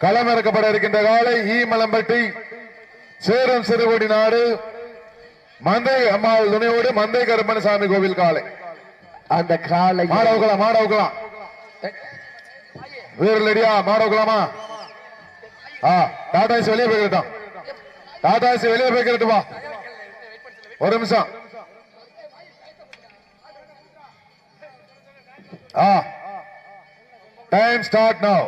களமிறக்கப்பட இருக்கின்ற காலை ஈமலம்பட்டி சேரம் சிறுகுடி நாடு மந்தை அம்மாள் துணையோடு மந்தை கருப்பணசாமி கோவில் காலை. அந்த காலை மாடவுக்கலாம் வீரலடியா மாடவுக்கலாமா? டாடாஸ் வெளியே போய்கிட்டோம். டாடாஸ் வெளியே போய்கிட்டுவா. ஒரு நிமிஷம். டைம் ஸ்டார்ட் நவ.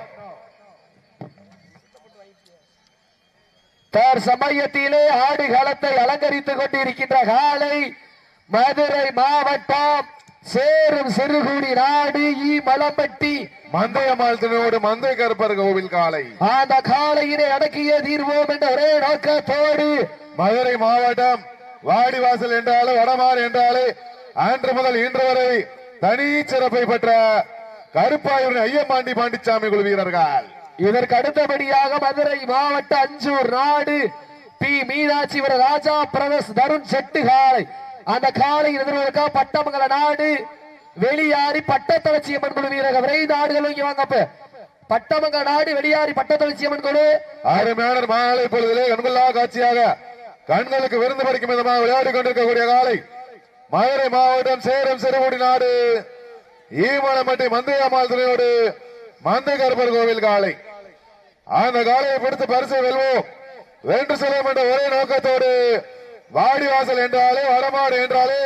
சமயத்திலே ஆடுகளத்தை அலங்கரித்துக் கொண்டிருக்கின்ற காலை மதுரை மாவட்டம் சேரும் சிறுகுடி நாடு ஈமலம்பட்டி மந்தையம்மாள் துணையோடு மந்தை கருப்பர் கோவில் காலை. அந்த காலையினை அடக்கிய தீர்வோம் என்ற ஒரே நோக்கத்தோடு மதுரை மாவட்டம் வாடிவாசல் என்றாலே வடமாறு என்றாலே அன்று முதல் இன்று வரை தனி சிறப்பை பெற்ற கருப்பாயூர் ஐயம்பாண்டி பாண்டிச்சாமி குழு வீரர்கள். இதற்கு அடுத்தபடியாக மதுரை மாவட்ட அஞ்சூர் நாடு பி மீனாட்சி ராஜா பிரதர்ஸ் தருண் செட்டு காலை. அந்த காலை எதிர்க்க பட்டமங்கல நாடு வெளியாரி பட்டத்தளச்சியம்மன் குழு வீரர்கள். விரைந்து ஆடுகள் இங்க வாங்கப்ப. பட்டமங்கல நாடு வெளியாரி பட்டத்தளச்சியம்மன் குழு அருமையான மாலை பொழுதிலே கண்கொள்ளா காட்சியாக கண்களுக்கு விருந்து படிக்கும் விதமாக விளையாடி கொண்டிருக்கக்கூடிய காலை மதுரை மாவட்டம் சேரம் சிறுகுடி நாடு ஈமலம்பட்டி மந்தையம்மாள் துணையோடு மந்தை கருப்பர் கோவில் காலை. அந்த காலையை பிடித்து பரிசை வெல்வோம் வென்று செல்வோம் என்ற ஒரே நோக்கத்தோடு வாடிவாசல் என்றாலே வடமாடு என்றாலே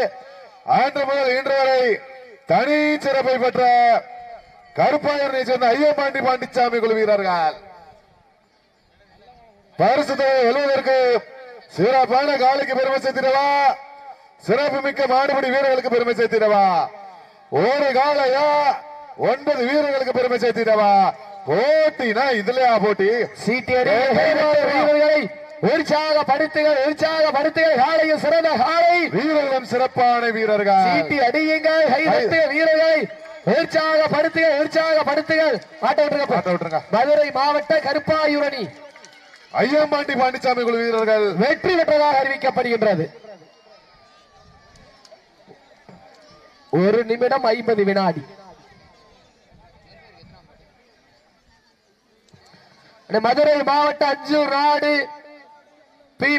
அன்று முதல் இன்று வரை தனி சிறப்பை பெற்ற கருப்பாயூரை சேர்ந்த ஐயம்பாண்டி பாண்டிச்சாமி குழு வீரர்கள் பரிசு தொகை வெல்வதற்கு சிறப்பான காலைக்கு பெருமை சேர்த்திடவா, சிறப்பு மிக்க மாடுபிடி வீரர்களுக்கு பெருமை சேர்த்திடவா, ஒரு காலையா 9 வீரர்களுக்கு பெருமை சேர்த்திடவா. போட்டினா இதுலயா போட்டி? வீரர்களை உற்சாகப்படுத்துகள் காலையில் சிறந்த காலை வீரர்களும் சிறப்பான வீரர்கள். சீட்டி அடியுங்கள் வீரர்களை உற்சாகப்படுத்துகள். மாட்ட விட்டுருங்க. மதுரை மாவட்ட கருப்பாயூரணி ஐயம்பாண்டி பாண்டிச்சாமி குழு வீரர்கள் வெற்றி பெற்றதாக அறிவிக்கப்படுகின்றது. 1 நிமிடம் 50 வினாடி. மதுரை மாவட்ட அஞ்சூர் நாடு பி